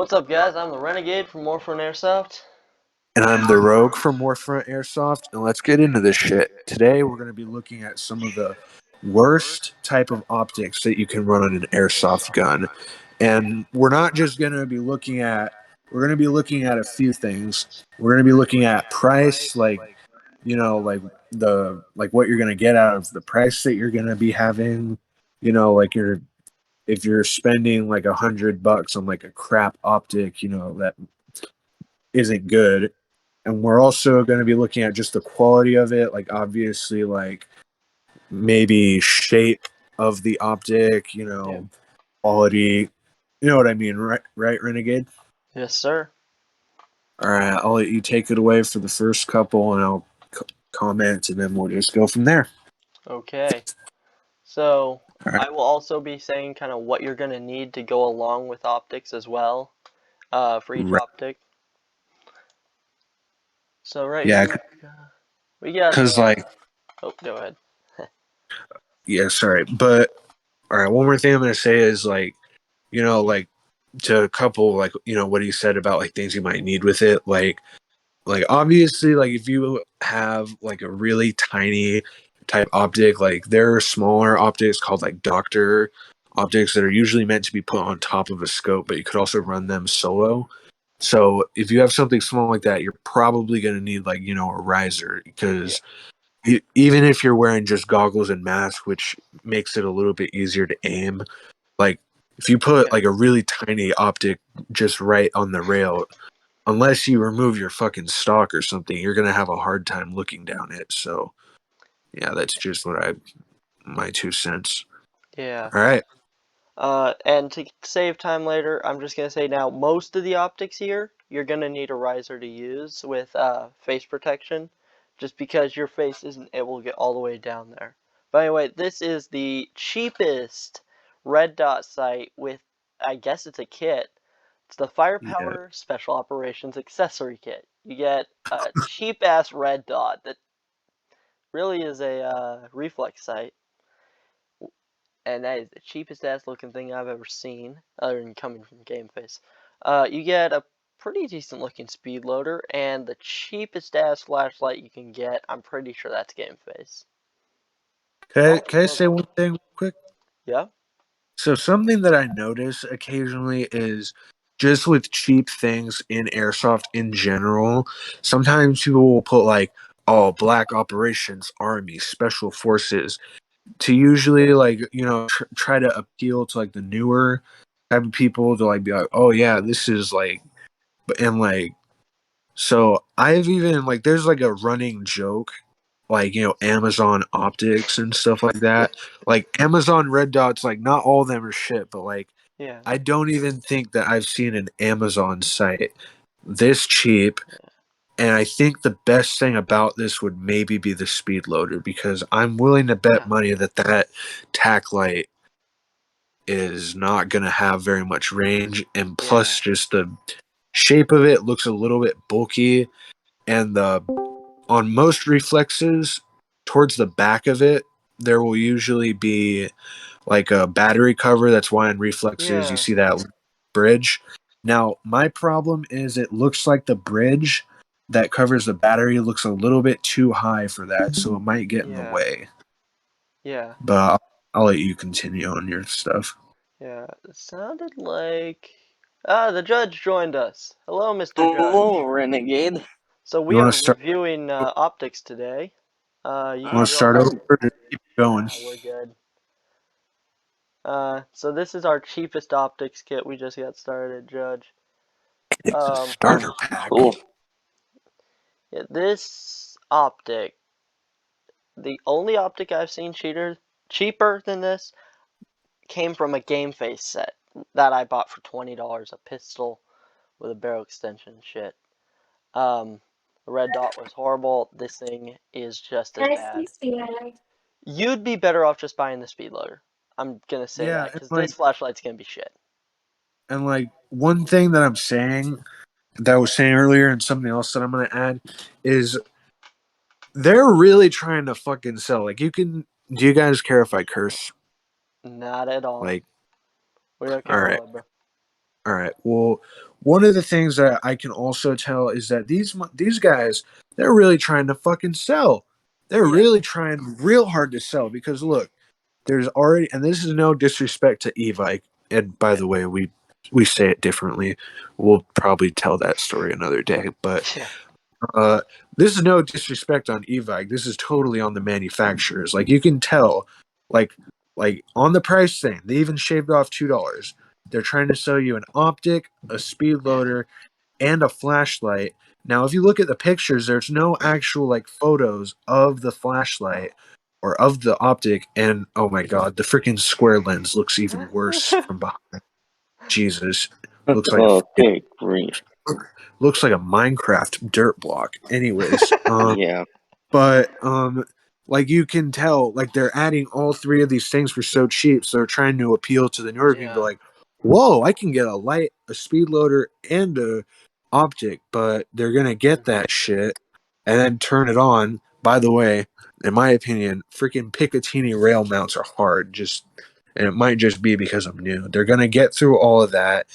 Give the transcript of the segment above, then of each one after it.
What's up, guys? I'm the Renegade from Warfront Airsoft. And I'm the Rogue from Warfront Airsoft, and let's get into this shit. Today, we're going to be looking at some of the worst type of optics that you can run on an airsoft gun. And we're not just going to be looking at, we're going to be looking at a few things. We're going to be looking at price, like what you're going to get out of the price that you're going to be having, if you're spending like $100 on like a crap optic, that isn't good. And we're also going to be looking at just the quality of it, like obviously like maybe shape of the optic, Yeah. quality. You know what I mean, right, Renegade? Yes, sir. All right, I'll let you take it away for the first couple, and I'll comment, and then we'll just go from there. Okay. So, All right. I will also be saying kind of what you're going to need to go along with optics as well, for each Right. optic. So, right Yeah, here, we got, because like, oh, go ahead. yeah, sorry, but all right. One more thing I'm gonna say is like, like to a couple, like what he said about like things you might need with it, like obviously like if you have like a really tiny type optic, like there are smaller optics called like doctor optics that are usually meant to be put on top of a scope, but you could also run them solo. So if you have something small like that, you're probably going to need like a riser, Yeah. because even if you're wearing just goggles and mask, which makes it a little bit easier to aim, like if you put Yeah. like a really tiny optic just right on the rail, unless you remove your fucking stock or something, you're gonna have a hard time looking down it. So yeah, that's just my 2 cents. Yeah. All right. And to save time later, I'm just going to say now, most of the optics here, you're going to need a riser to use with face protection, just because your face isn't able to get all the way down there. But anyway, this is the cheapest red dot sight with, I guess it's a kit. It's the Yeah. Firepower Special Operations Accessory Kit. You get a cheap-ass red dot that really is a reflex sight, and that is the cheapest ass looking thing I've ever seen, other than coming from Game Face. You get a pretty decent looking speed loader, and the cheapest ass flashlight you can get. I'm pretty sure that's Game Face. Can I Also, say one thing real quick? yeah, So something that I notice occasionally is just with cheap things in airsoft in general, sometimes people will put like, oh, black operations, army, special forces, to usually like try to appeal to like the newer type of people, to like be like, oh yeah, this is like, and like, so I've even like, there's like a running joke, like Amazon optics and stuff like that, like Amazon red dots, like not all of them are shit, but like yeah, I don't even think that I've seen an Amazon site this cheap. And I think the best thing about this would maybe be the speed loader, because I'm willing to bet yeah, money that that tack light is not going to have very much range. And yeah, plus, just the shape of it looks a little bit bulky. And on most reflexes, towards the back of it, there will usually be like a battery cover. That's why in reflexes you yeah, see that bridge. Now, my problem is it looks like the bridge that covers the battery looks a little bit too high for that, so it might get in the yeah, way. yeah, But I'll let you continue on your stuff. yeah. It sounded like the judge joined us. Hello, Mr. Hello, Judge. Renegade. So You we want are to start? reviewing optics today. You Want can to go start ahead. over? Or just keep going. Nah, we're good. So this is our cheapest optics kit. We just got started, Judge. It's a Um, starter pack. Cool. yeah, this optic, the only optic I've seen cheaper than this, came from a Game Face set that I bought for $20. A pistol with a barrel extension and shit. The red dot was horrible. This thing is just as bad. You'd be better off just buying the speed loader. I'm gonna say Yeah, that because this flashlight's gonna be shit. and like one thing that I'm saying, that I was saying earlier, and something else that I'm gonna add is they're really trying to fucking sell. Like, you can. Do you guys care if I curse? Not at all. Like, We don't all care, right, bro. all right. Well, one of the things that I can also tell is that these guys, they're really trying to fucking sell. They're Yeah. really trying real hard to sell because look, there's already, and this is no disrespect to Evike, and by Yeah. the way, we say it differently. We'll probably tell that story another day, but Yeah. uh, this is no disrespect on Evike. This is totally on the manufacturers. Like you can tell, like like on the price thing, they even shaved off $2. They're trying to sell you an optic, a speed Yeah. loader, and a flashlight. Now, if you look at the pictures, there's no actual like photos of the flashlight or of the optic, and oh my god, the freaking square lens looks even worse from behind. Jesus, looks like a Okay, great. looks like a Minecraft dirt block. Anyways, Yeah. but like you can tell, like they're adding all three of these things for so cheap, so they're trying to appeal to the newer people. Yeah. Like, whoa, I can get a light, a speed loader, and a optic, but they're gonna get Mhm. that shit and then turn it on. By the way, in my opinion, freaking Picatinny rail mounts are hard. Just and it might just be because I'm new. They're gonna get through all of that,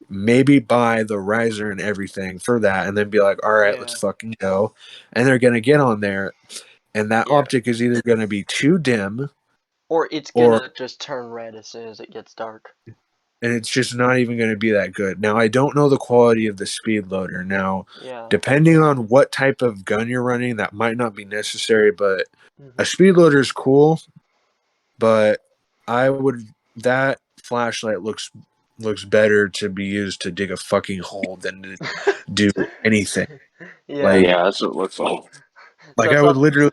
maybe buy the riser and everything for that, and then be like, all right, let's Yeah. fucking go. And they're gonna get on there, and that Yeah. optic is either gonna be too dim, Or it's or gonna just turn red as soon as it gets dark. and it's just not even gonna be that good. Now I don't know the quality of the speed loader. Now, Yeah. depending on what type of gun you're running, that might not be necessary, but a Hmm. speed loader is cool, but I would that flashlight looks better to be used to dig a fucking hole than to do anything. Yeah. Like Yeah, that's what it looks like. Like So I would some literally,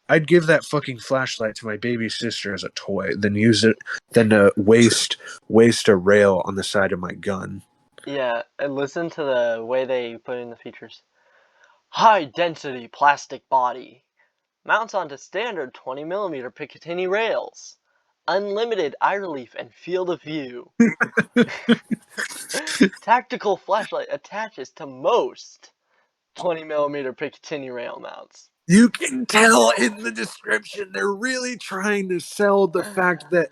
I'd give that fucking flashlight to my baby sister as a toy, then use it, then waste a rail on the side of my gun. yeah, and listen to the way they put in the features. High density plastic body. Mounts onto standard 20 mm Picatinny rails. Unlimited eye relief and field of view. Tactical flashlight attaches to most 20 mm Picatinny rail mounts. You can tell in the description they're really trying to sell the fact that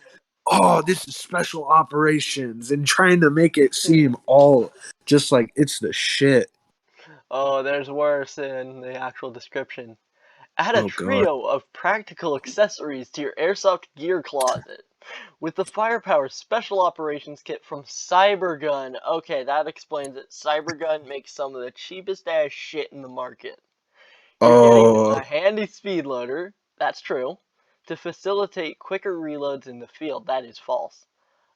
this is special operations and trying to make it seem all just like it's the shit. Oh, there's worse in the actual description. Add a Oh god. trio of practical accessories to your airsoft gear closet. With the firepower special operations kit from Cybergun. Okay, that explains it. Cybergun makes some of the cheapest ass shit in the market. You're getting Oh, a handy speed loader. That's true. To facilitate quicker reloads in the field. That is false.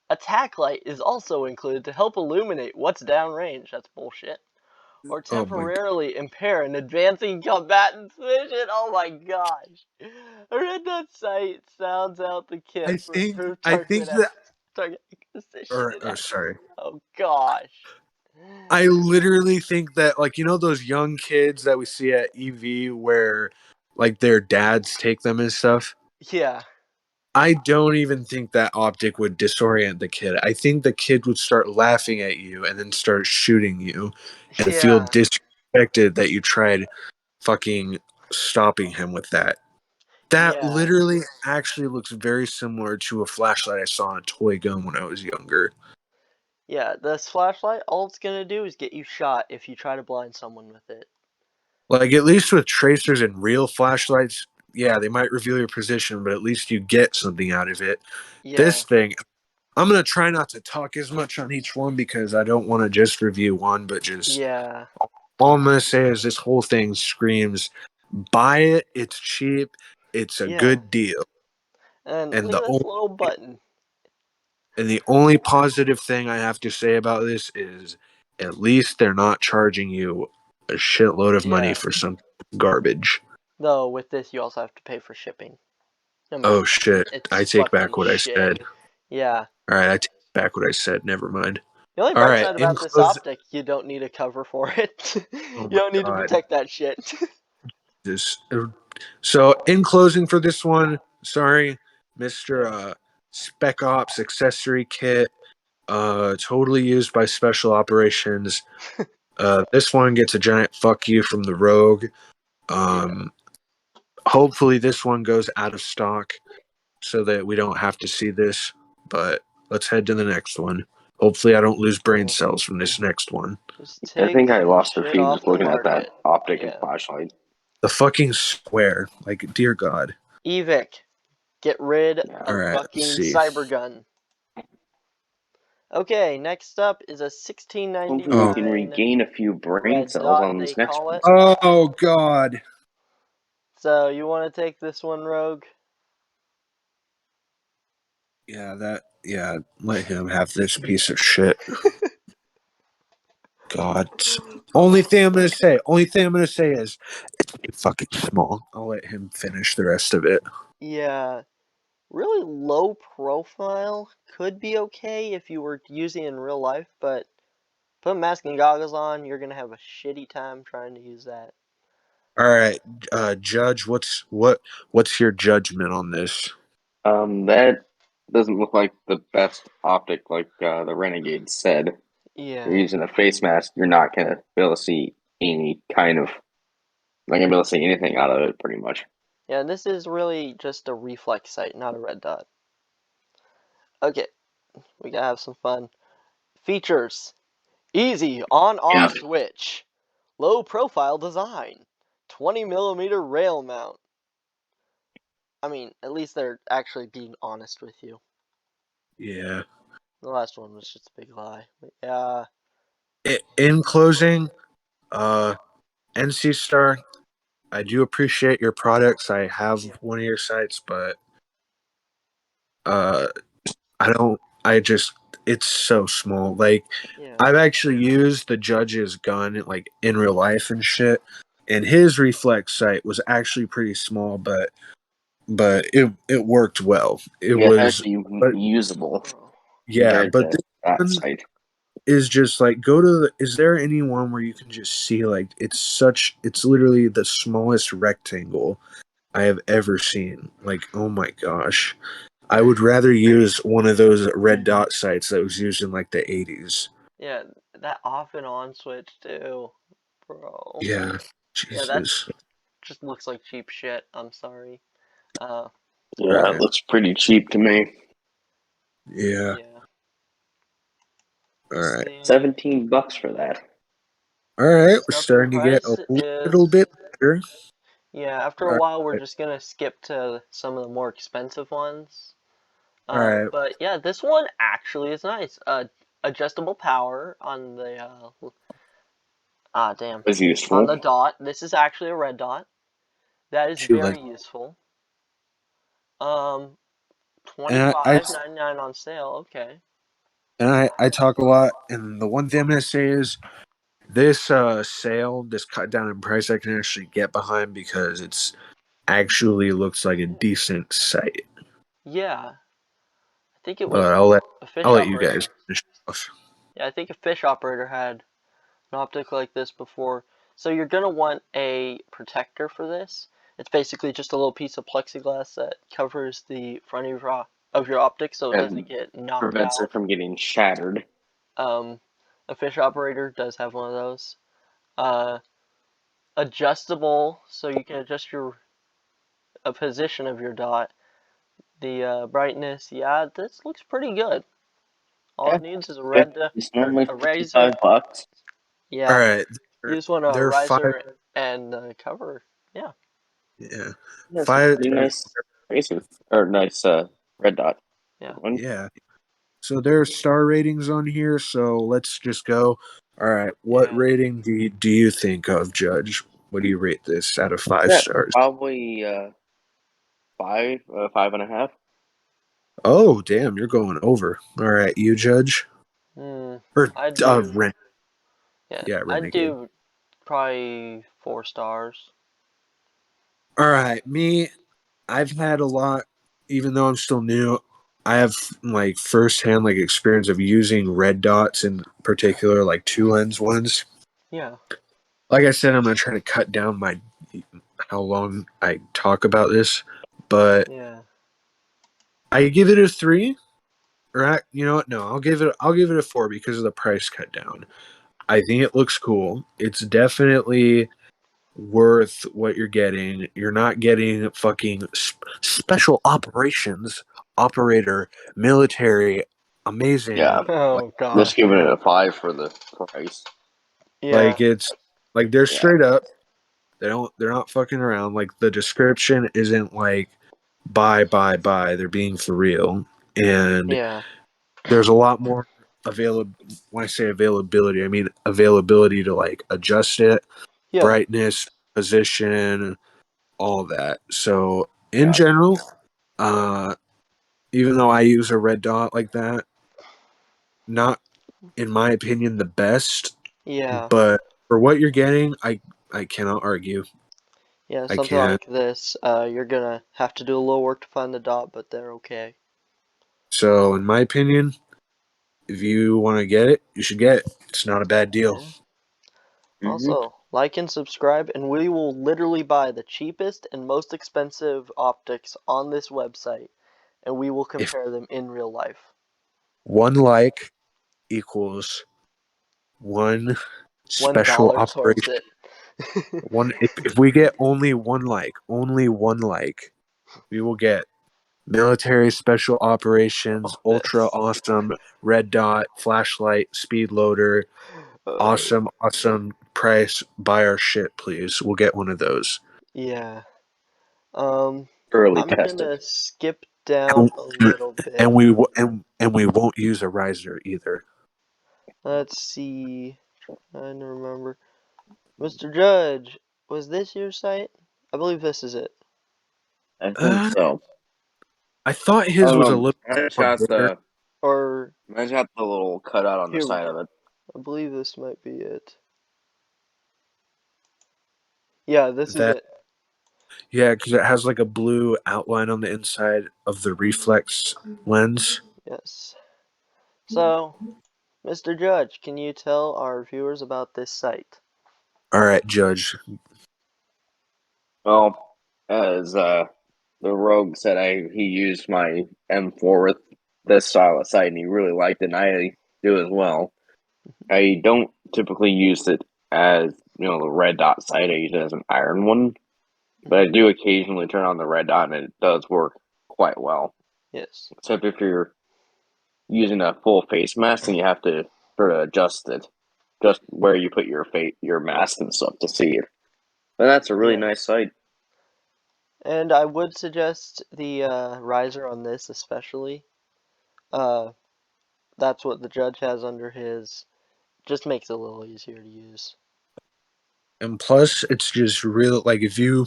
A tack light is also included to help illuminate what's downrange. That's bullshit. Or oh my. temporarily impair an advancing combatant's vision. Oh my gosh. A red dot sight sounds out the kit I for think improved I think that target acquisition or, and or accuracy. sorry. Oh gosh. I literally think that, like, you know, those young kids that we see at EV where, like, their dads take them and stuff. Yeah. I don't even think that optic would disorient the kid. I think the kid would start laughing at you and then start shooting you and feel Yeah. disrespected that you tried fucking stopping him with that. That Yeah. literally actually looks very similar to a flashlight I saw on a toy gun when I was younger. Yeah. This flashlight, all it's gonna do is get you shot if you try to blind someone with it. Like at least with tracers and real flashlights, yeah, they might reveal your position, but at least you get something out of it. This Yeah. thing, I'm gonna try not to talk as much on each one because I don't want to just review one, but just Yeah. all I'm gonna say is this whole thing screams, buy it, it's cheap, it's a Yeah. good deal, And and look the at this only little button. positive thing I have to say about this is at least they're not charging you a shitload of money Yeah. for some garbage. Though with this you also have to pay for shipping. No matter Oh what. shit. I It's take back fucking what I shit. said. Yeah. All right, I take back what I said. Never mind. The only All bright right, side in about this close. optic, you don't need a cover for it. Oh You my don't need to god. protect that shit. This. So in closing for this one, sorry, Mister Yeah. Spec Ops accessory kit. Totally used by special operations. This one gets a giant fuck you from the Rogue. Yeah. Um, hopefully this one goes out of stock so that we don't have to see this. But let's head to the next one. Hopefully, I don't lose brain Cool. cells from this next one. Just I take think I this lost a shit few off just the looking at that market. optic and Yeah. flashlight. The fucking square. Like, dear God. Evic, get rid Yeah. All of right, let's fucking see. Cybergun. Okay, next up is a Hopefully we can 1699 regain a few brain red cells dot, on they this next call one. it. Oh God. So, you want to take this one, Rogue? Yeah, let him have this piece of shit. God. Only thing I'm gonna say is it's too fucking small. I'll let him finish the rest of it. Yeah, really low profile. Could be okay if you were using it in real life, but put mask and goggles on, you're gonna have a shitty time trying to use that. All right, Judge, what's your judgment on this? That doesn't look like the best optic, like the Renegade said. You're Yeah. using a face mask, you're not gonna be able to see any kind of, not gonna be able to see anything out of it, pretty much. Yeah, and this is really just a reflex sight, not a red dot. Okay, we gotta have some fun. Features. Easy on-off Yeah. switch. Low profile design. 20mm rail mount. I mean, at least they're actually being honest with you. Yeah. The last one was just a big lie. But yeah. In closing, NC Star, I do appreciate your products. I have one of your sites, but uh, I don't. I just it's so small. Like Yeah. I've actually used the judge's gun like in real life and shit, and his reflex sight was actually pretty small, but it worked well. It Yeah, it's was, actually but usable Oh. yeah, compared but to this that one site. is just like go to the, is there anyone where you can just see like it's literally the smallest rectangle I have ever seen. Like, oh my gosh. I would rather use one of those red dot sites that was used in like the 80s. Yeah, that off and on switch too. Bro. Yeah. Yeah, that Jesus. just looks like cheap shit. I'm sorry. Uh, Yeah, it Right. looks pretty cheap to me. Yeah. yeah. All Let's right. see. $17 for that. All right. We're Next up in starting to get a price little is, bit better. yeah, after All a while we're right. just gonna skip to some of the more expensive ones. All right. But yeah, this one actually is nice. Adjustable power on the damn, It's on the useful. dot. This is actually a red dot. That is Shoot, like, very useful. Um, and I 25.99 on sale. Okay. I talk a lot, and the one thing I'm gonna say is this sale, this cut down in price, I can actually get behind because it's actually looks like a decent site. Yeah, I think it But was a I'll fish let you guys operator. finish off. Yeah, I think a fish operator had an optic like this before. So you're gonna want a protector for this. It's basically just a little piece of plexiglass that covers the front of your optic so it And doesn't get knocked prevents it out. from getting shattered. Um, a fish operator does have one of those. Uh, Adjustable, so you can adjust your a position of your dot. The brightness, yeah, this looks pretty good. All Yeah, it needs is a it's or normally a razor. $55. All Yeah, right, you just want a they're five. riser and cover. Yeah, Yeah, Yeah, it's a five. pretty nice racer or nice red dot. yeah, One. Yeah. So there are star ratings on here. So let's just go. All right. What yeah. rating do you think of, Judge? What do you rate this out of five Yeah, stars? probably five and a half. Oh, damn! You're going over. All right, you Judge Hmm. or I do. Ren? Yeah, Yeah, I Renegade. do probably 4 stars. All right, me. I've had a lot, even though I'm still new. I have like firsthand like experience of using red dots in particular, like two lens ones. Yeah, Like I said, I'm gonna try to cut down my how long I talk about this, but yeah, I give it a three. You know what? No, I'll give it a four because of the price cut down. I think it looks cool. It's definitely worth what you're getting. You're not getting fucking special operations operator military amazing. Yeah. Oh gosh. Just giving it a 5 for the price. Yeah. It's like they're Yeah. straight up. They're not fucking around. Like the description isn't like buy. They're being for real. And Yeah. there's a lot more available. When I say availability, I mean availability to like adjust it, Yeah. brightness, position, all that. So in Yeah. general, uh, even though I use a red dot like that, not in my opinion the best, Yeah. but for what you're getting, I cannot argue. Yeah. I Something can't. like this. You're gonna have to do a little work to find the dot, but they're okay. So in my opinion, if you want to get it, you should get it. It's not a bad deal. Yeah. Mm-hmm. Also, like and subscribe, and we will literally buy the cheapest and most expensive optics on this website, and we will If compare them in real life. one like equals one One special dollar towards operation, it. if we get only one like, we will get military special operations, ultra This. awesome red dot flashlight speed loader. Uh, Awesome price. Buy our shit, please. We'll get one of those. yeah. Um, Early I'm tested. gonna skip down And, a little bit. and we won't use a riser either. Let's see. Trying to remember. Mr. Judge, was this your site? I believe this is it. I think Uh, so. I thought I his don't was a know. little Mine's more got bigger. the Or mine's got the little cutout on the here we side of go. it. I believe this might be it. Yeah, this is That it. Yeah, because it has like a blue outline on the inside of the reflex lens. Yes. So, Mr. Judge, can you tell our viewers about this site? All right, Judge. Well, as the rogue said, he used my M4 with this style of sight, and he really liked it, and I do as well. I don't typically use it as the red dot sight. I use it as an iron one, but I do occasionally turn on the red dot, and it does work quite well. Yes. Except if you're using a full face mask, then you have to sort of adjust it, just where you put your mask and stuff to see it. But that's a really Yeah. nice sight. And I would suggest the riser on this especially. Uh, that's what the judge has under his. Just makes it a little easier to use. And plus, it's just real. Like if you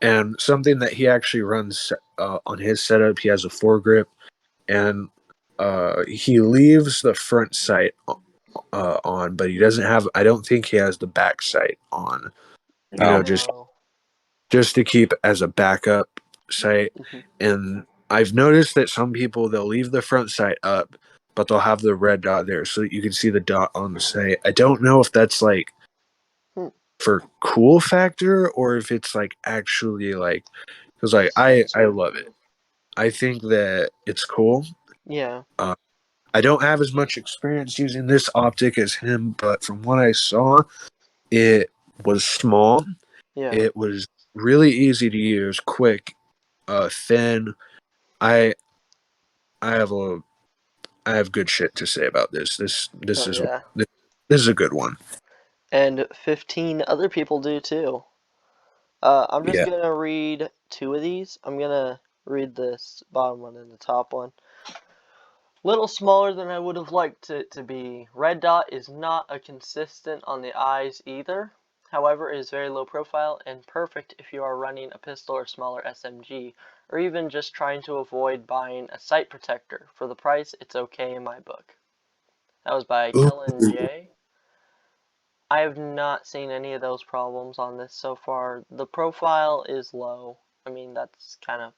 and something that he actually runs on his setup, he has a foregrip, and he leaves the front sight on, but he doesn't have. I don't think he has the back sight on. You know, No, No. just to keep as a backup sight. Mhm. And I've noticed that some people they'll leave the front sight up, but they'll have the red dot there so that you can see the dot on the sight. I don't know if that's like Hmm. for cool factor or if it's like actually like because like I love it. I think that it's cool. Yeah. Uh, I don't have as much experience using this optic as him, but from what I saw, it was small. Yeah. It was really easy to use, quick, thin. I I have a I have good shit to say about this. Oh yeah. This is a good one. And 15 other people do too. I'm just Yeah. gonna read two of these. I'm gonna read this bottom one and the top one. Little smaller than I would have liked it to be. Red dot is not a consistent on the eyes either. However, it is very low profile and perfect if you are running a pistol or smaller SMG, or even just trying to avoid buying a sight protector. For the price, it's okay in my book. That was by Ooh. Kellen J. I have not seen any of those problems on this so far. The profile is low. I mean, that's kind of,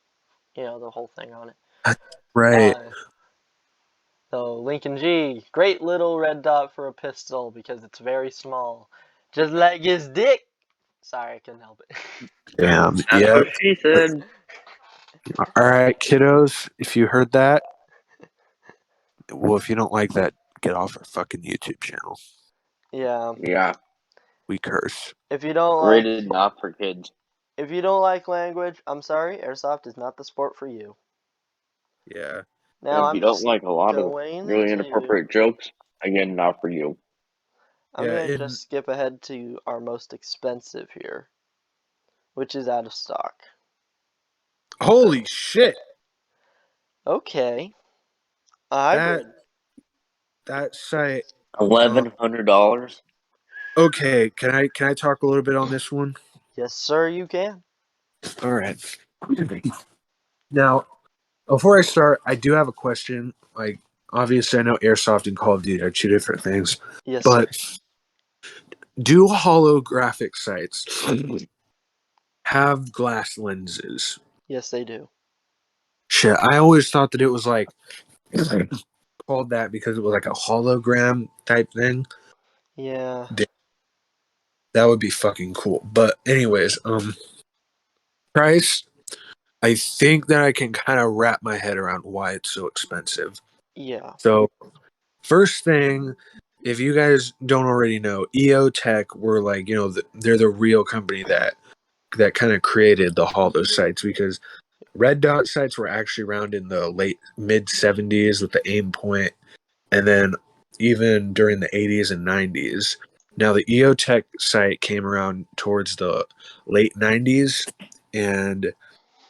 the whole thing on it. Right. Uh, so Lincoln G, great little red dot for a pistol because it's very small. Just like his dick. Sorry, I couldn't help it. Damn. that's Yep. what she said. All right, kiddos. If you heard that, well, if you don't like that, get off our fucking YouTube channel. Yeah. Yeah, We curse. If you don't like rated not for kids. if you don't like language, I'm sorry, airsoft is not the sport for you. Yeah. Now And if I'm you don't just like a lot of going really to inappropriate jokes, again, not for you. I'm Yeah, gonna just skip ahead to our most expensive here, which is out of stock. holy So, shit. okay, I That would. that site $1,100. okay, can I talk a little bit on this one? Yes, sir, you can. All right. Now, before I start, I do have a question. Like, obviously, I know Airsoft and Call of Duty are two different things, Yes, sir. but do holographic sites have glass lenses? Yes, they do. Shit, I always thought that it was like called that because it was like a hologram type thing. Yeah. That would be fucking cool. But anyways, price. I think that I can kind of wrap my head around why it's so expensive. Yeah. So first thing, if you guys don't already know, EO Tech were like, they're the real company that kind of created the Hollow sites because red dot sites were actually around in the late mid 70s with the aim point, and then even during the 80s and 90s. Now the EO Tech site came around towards the late 90s, and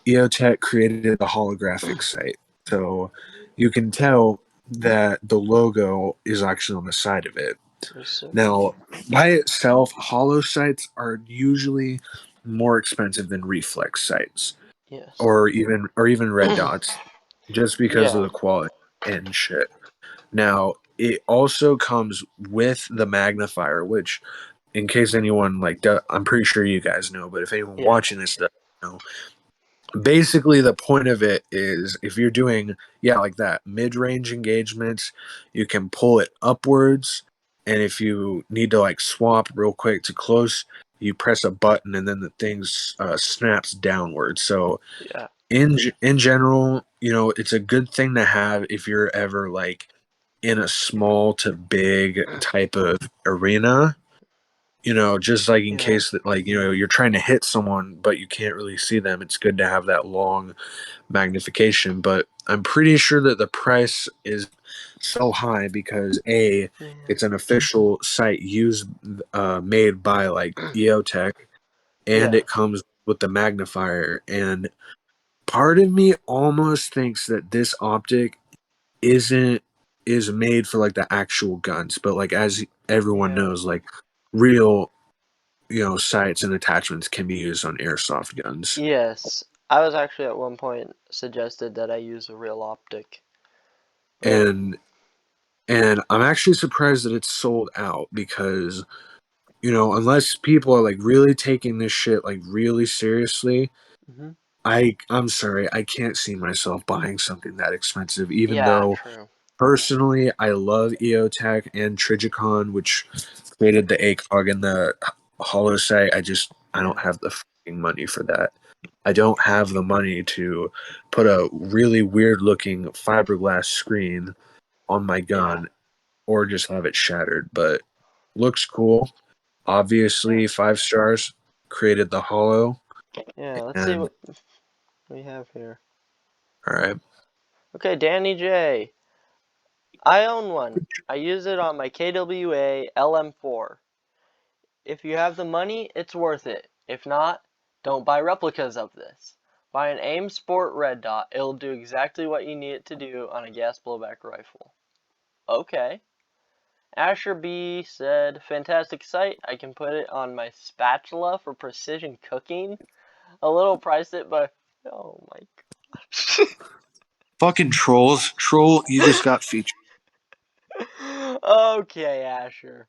EOTech created a holographic site. So you can tell that the logo is actually on the side of it. Yes, sir. Now, by itself, hollow sites are usually more expensive than reflex sites Yes. or even red dots just because of Yeah. the quality and shit. Now, it also comes with the magnifier, which in case anyone I'm pretty sure you guys know, but if anyone Yeah. watching this doesn't know, basically the point of it is if you're doing like that mid-range engagements, you can pull it upwards, and if you need to like swap real quick to close, you press a button and then the thing snaps downward. So Yeah. in general, it's a good thing to have if you're ever like in a small to big type of arena, just like in Yeah. case that you're trying to hit someone but you can't really see them. It's good to have that long magnification. But I'm pretty sure that the price is so high because Yeah. it's an official site used made by like EOTech, and Yeah. it comes with the magnifier. And part of me almost thinks that this optic isn't is made for like the actual guns, but like as everyone Yeah. knows, like real sights and attachments can be used on airsoft guns. Yes. I was actually at one point suggested that I use a real optic. Um. And and I'm actually surprised that it's sold out because unless people are like really taking this shit like really seriously, Hmm. I'm sorry, I can't see myself buying something that expensive, even Yeah. though True. personally I love EOTech and Trigicon, which created the ACOG and the Hollow site. I don't Yeah. have the fucking money for that. I don't have the money to put a really weird looking fiberglass screen on my Yeah. gun or just have it shattered, but looks cool. Yeah. Obviously, 5 stars, created the Hollow, Yeah. Let's see and what we have here. all right. Okay, Danny J. I own one. I use it on my KWA LM4. If you have the money, it's worth it. If not, don't buy replicas of this. Buy an AIM Sport Red Dot. It'll do exactly what you need it to do on a gas blowback rifle. Okay. Asher B said, fantastic site. I can put it on my spatula for precision cooking. A little priced it, but oh my gosh. Fucking trolls. Troll, you just got featured. Okay, Asher.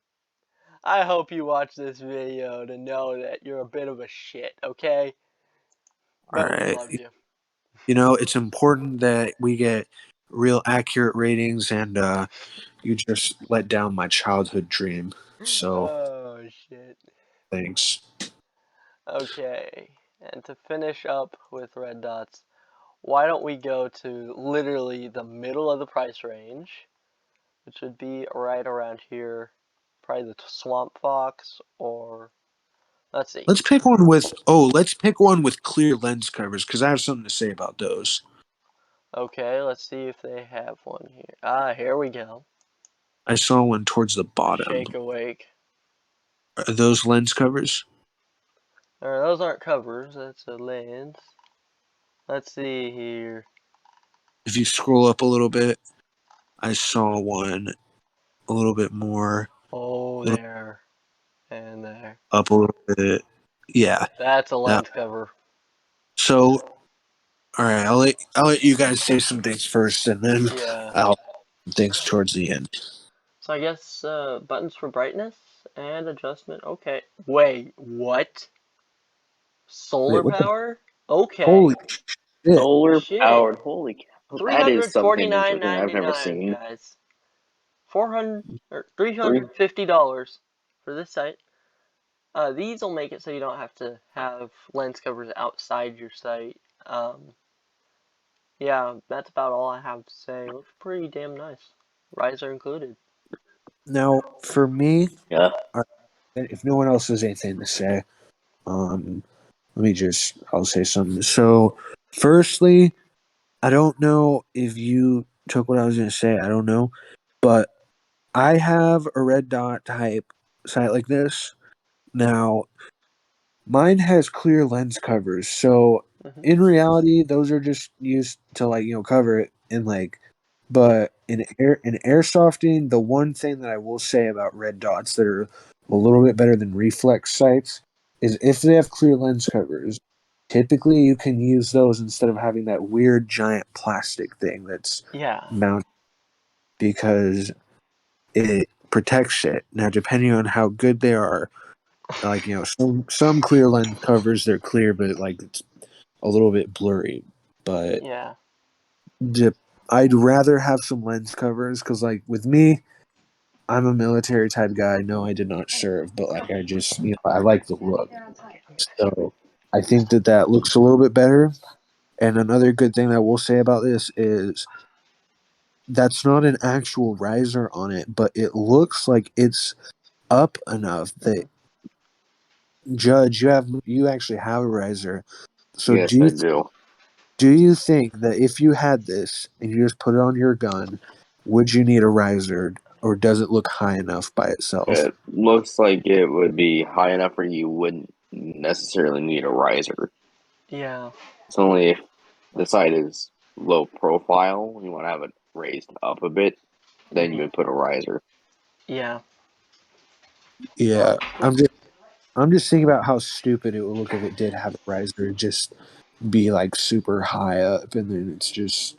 I hope you watch this video to know that you're a bit of a shit, okay? All But we right. love you. It's important that we get real accurate ratings, and you just let down my childhood dream. So, Oh, shit. thanks. Okay. And to finish up with red dots, why don't we go to literally the middle of the price range, which would be right around here. Probably the Swamp Fox, or let's see. Let's pick one with clear lens covers because I have something to say about those. Okay, let's see if they have one here. Ah, here we go. I saw one towards the bottom. Shake Awake. Are those lens covers? Alright, those aren't covers, that's a lens. Let's see here. If you scroll up a little bit, I saw one a little bit more. Oh, Little there. And there. up a little bit. Yeah, That's a that. lens cover. So, all right, I'll let you guys say some things first, and then Yeah. I'll things towards the end. So I guess buttons for brightness and adjustment. Okay. Wait, what? Wait, Solar what the? power? Okay. Holy shit! Solar Shit. powered. Holy cow! Three That is hundred forty something nine interesting I've ninety never nine, seen. guys. 400 or Three. $350 for this site. These will make it so you don't have to have lens covers outside your site. Yeah, that's about all I have to say. It looks pretty damn nice. Riser included. Now, for me, Yeah. if no one else has anything to say, um, I'll say something. So, firstly, I don't know if you took what I was going to say. I don't know, but I have a red dot type sight like this. Now, mine has clear lens covers, so Hmm. in reality, those are just used to cover it and But in airsofting, the one thing that I will say about red dots that are a little bit better than reflex sights is if they have clear lens covers. Typically, you can use those instead of having that weird giant plastic thing that's Yeah. mounted because it protects it. Now, depending on how good they are, some clear lens covers they're clear, but it's a little bit blurry. But Yeah. the, I'd rather have some lens covers because, with me, I'm a military type guy. No, I did not serve, but I just I like the look. So I think that looks a little bit better. And another good thing that we'll say about this is that's not an actual riser on it, but it looks like it's up enough that Hmm. Judge, you actually have a riser. So Yes, I do. do you think that if you had this and you just put it on your gun, would you need a riser, or does it look high enough by itself? It looks like it would be high enough where you wouldn't necessarily need a riser. Yeah. It's only if the site is low profile, you want to have it raised up a bit, then you Hmm. would put a riser. Yeah. Yeah, Well, I'm just thinking about how stupid it would look if it did have a riser, just be super high up, and then it's just.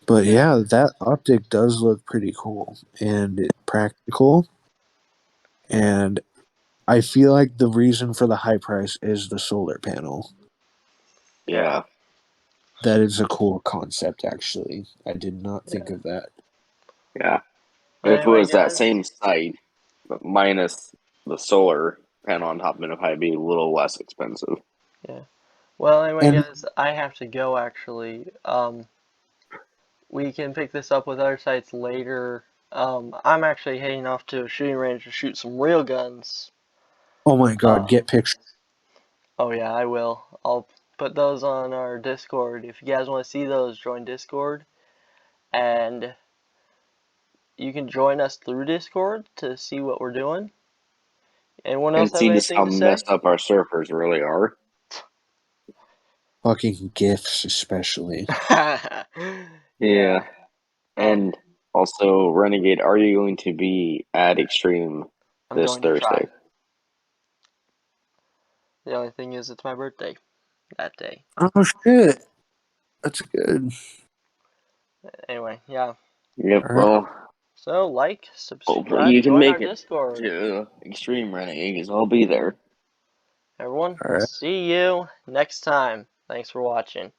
But yeah. yeah, that optic does look pretty cool and practical, and I feel like the reason for the high price is the solar panel. Yeah. Yeah, That is a cool concept, actually. I did not think Yeah. of that. yeah. But If it anyway, was that guys. same site, but minus the solar panel on top of it, it'd probably be a little less expensive. Yeah. Well, anyway, And guys, I have to go actually. We can pick this up with other sites later. I'm actually heading off to a shooting range to shoot some real guns. oh my god, Um, get pictures. oh yeah, I will. I'll put those on our Discord. If you guys want to see those, join Discord, and you can join us through Discord to see what we're doing. Anyone else And have see just anything how to say? messed up our surfers really are. Fucking gifts, especially. Yeah. Yeah. And also, Renegade, are you going to be at Extreme I'm this going to try. Thursday? The only thing is, it's my birthday that day. Oh shit, that's good. Anyway, yeah. Yep, All right, well, So, like, hopefully subscribe, you can join our make it Discord. to Extreme Renegade, because I'll be there. Everyone, all we'll right. see you next time. Thanks for watching.